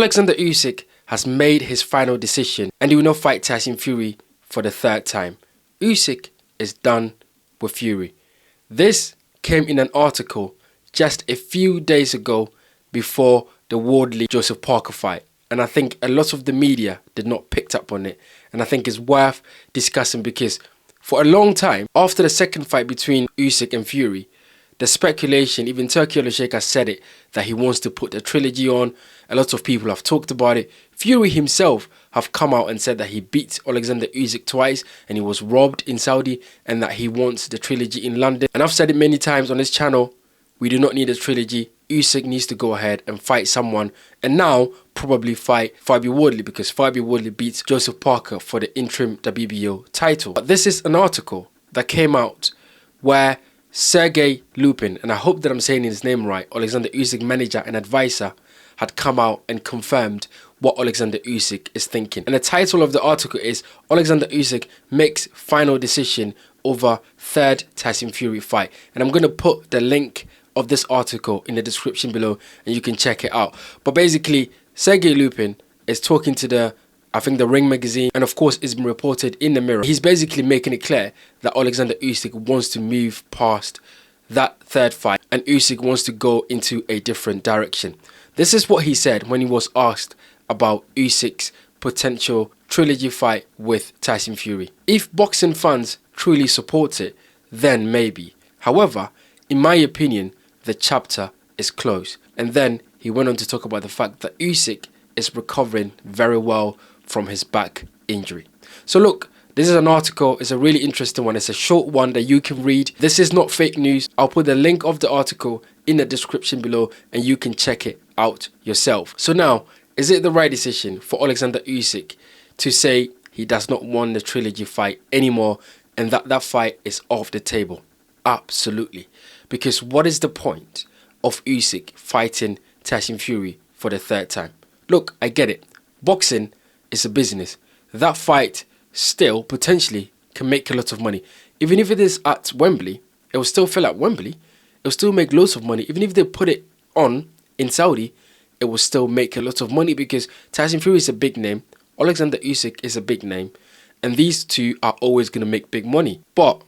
Oleksandr Usyk has made his final decision and he will not fight Tyson Fury for the third time. Usyk is done with Fury. This came in an article just a few days ago before the Wardley Joseph Parker fight, and I think a lot of the media did not pick up on it, and I think it's worth discussing because for a long time after the second fight between Usyk and Fury, the speculation, even Turki Oleksandr has said it, that he wants to put the trilogy on. A lot of people have talked about it. Fury himself have come out and said that he beat Oleksandr Usyk twice and he was robbed in Saudi, and that he wants the trilogy in London. And I've said it many times on this channel, we do not need a trilogy. Usyk needs to go ahead and fight someone, and now probably fight Fabio Wardley, because Fabio Wardley beats Joseph Parker for the interim WBO title. But this is an article that came out where Sergey Lupin, and I hope that I'm saying his name right, Oleksandr Usyk manager and advisor, had come out and confirmed what Oleksandr Usyk is thinking. And the title of the article is Oleksandr Usyk makes final decision over third Tyson Fury fight. And I'm going to put the link of this article in the description below and you can check it out. But basically, Sergey Lupin is talking to the Ring magazine, and of course it's been reported in the Mirror. He's basically making it clear that Oleksandr Usyk wants to move past that third fight and Usyk wants to go into a different direction. This is what he said when he was asked about Usyk's potential trilogy fight with Tyson Fury. If boxing fans truly support it, then maybe. However, in my opinion, the chapter is closed. And then he went on to talk about the fact that Usyk is recovering very well from his back injury. So look, this is an article. It's a really interesting one. It's a short one that you can read. This is not fake news. I'll put the link of the article in the description below and you can check it out yourself. So now, is it the right decision for Oleksandr Usyk to say he does not want the trilogy fight anymore and that fight is off the table? Absolutely. Because what is the point of Usyk fighting Tyson Fury for the third time? Look, I get it. Boxing is a business. That fight still potentially can make a lot of money. Even if it is at Wembley, it will still fill at Wembley. It will still make loads of money. Even if they put it on in Saudi, it will still make a lot of money because Tyson Fury is a big name. Oleksandr Usyk is a big name. And these two are always going to make big money. But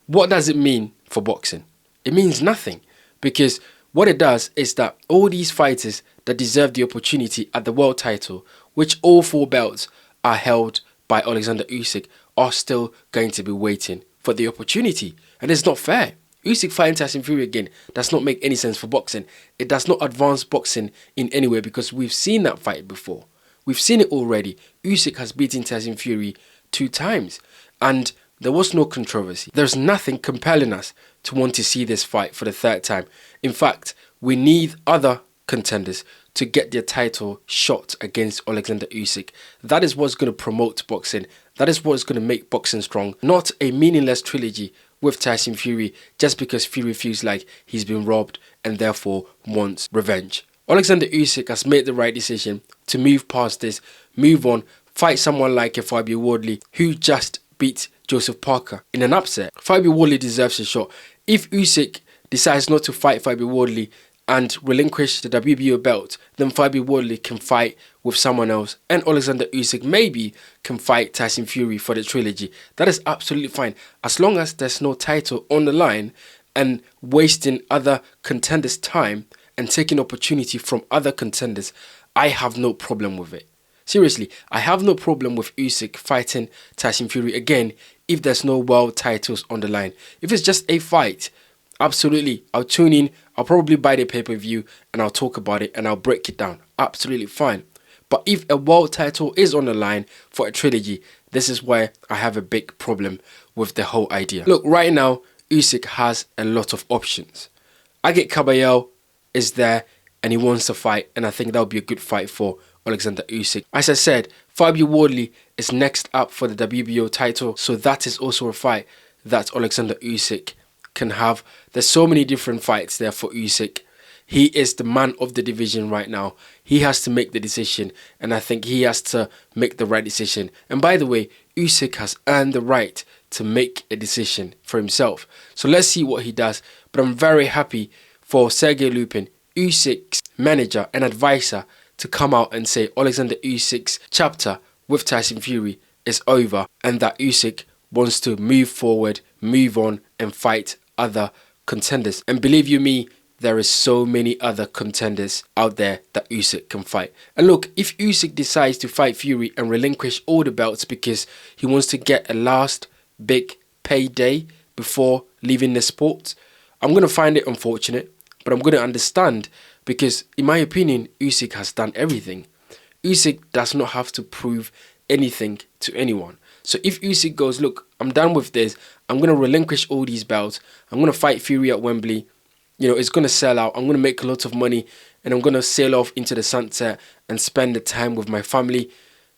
what does it mean for boxing? It means nothing, because what it does is that all these fighters that deserve the opportunity at the world title, which all 4 belts are held by Oleksandr Usyk, are still going to be waiting for the opportunity. And it's not fair. Usyk fighting Tyson Fury again does not make any sense for boxing. It does not advance boxing in any way, because we've seen that fight before. We've seen it already. Usyk has beaten Tyson Fury 2 times and there was no controversy. There's nothing compelling us to want to see this fight for the 3rd time. In fact, we need other contenders to get their title shot against Oleksandr Usyk. That is what's going to promote boxing. That is what's going to make boxing strong. Not a meaningless trilogy with Tyson Fury just because Fury feels like he's been robbed and therefore wants revenge. Oleksandr Usyk has made the right decision to move past this, move on, fight someone like a Fabio Wardley who just beat Joseph Parker in an upset. Fabio Wardley deserves a shot. If Usyk decides not to fight Fabio Wardley and relinquish the WBO belt, then Fabio Wardley can fight with someone else and Oleksandr Usyk maybe can fight Tyson Fury for the trilogy. That is absolutely fine, as long as there's no title on the line and wasting other contenders' time and taking opportunity from other contenders. I have no problem with it. Seriously, I have no problem with Usyk fighting Tyson Fury again if there's no world titles on the line. If it's just a fight, absolutely, I'll tune in, I'll probably buy the pay-per-view and I'll talk about it and I'll break it down. Absolutely fine. But if a world title is on the line for a trilogy, this is where I have a big problem with the whole idea. Look, right now, Usyk has a lot of options. Agit Kabayel is there and he wants to fight, and I think that would be a good fight for Oleksandr Usyk. As I said, Fabio Wardley is next up for the WBO title, so that is also a fight that Oleksandr Usyk can have. There's so many different fights there for Usyk. He is the man of the division right now. He has to make the decision, and I think he has to make the right decision. And by the way, Usyk has earned the right to make a decision for himself. So let's see what he does. But I'm very happy for Sergey Lupin, Usyk's manager and advisor, to come out and say Oleksandr Usyk's chapter with Tyson Fury is over and that Usyk wants to move forward, move on and fight other contenders. And believe you me, there is so many other contenders out there that Usyk can fight. And look, if Usyk decides to fight Fury and relinquish all the belts because he wants to get a last big payday before leaving the sport, I'm going to find it unfortunate, but I'm going to understand because in my opinion, Usyk has done everything. Usyk does not have to prove anything to anyone. So if Usyk goes, look, I'm done with this, I'm going to relinquish all these belts, I'm going to fight Fury at Wembley, you know, it's going to sell out, I'm going to make a lot of money and I'm going to sail off into the sunset and spend the time with my family,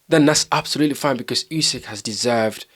then that's absolutely fine because Usyk has deserved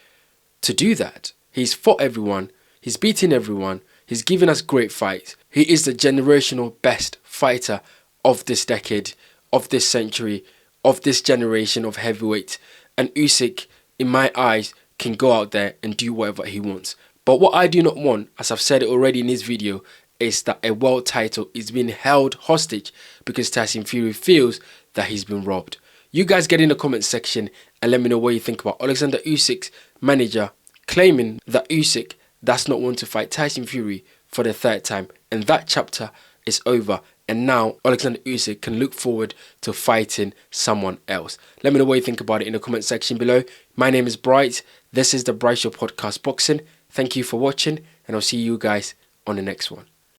to do that. He's fought everyone, he's beaten everyone, he's given us great fights. He is the generational best fighter of this decade, of this century, of this generation of heavyweight. And Usyk, in my eyes, can go out there and do whatever he wants. But what I do not want, as I've said it already in this video, is that a world title is being held hostage because Tyson Fury feels that he's been robbed. You guys get in the comment section and let me know what you think about Oleksandr Usyk's manager claiming that Usyk does not want to fight Tyson Fury for the third time. And that chapter is over. And now Oleksandr Usyk can look forward to fighting someone else. Let me know what you think about it in the comment section below. My name is Bright. This is the Bright Show Podcast Boxing. Thank you for watching and I'll see you guys on the next one.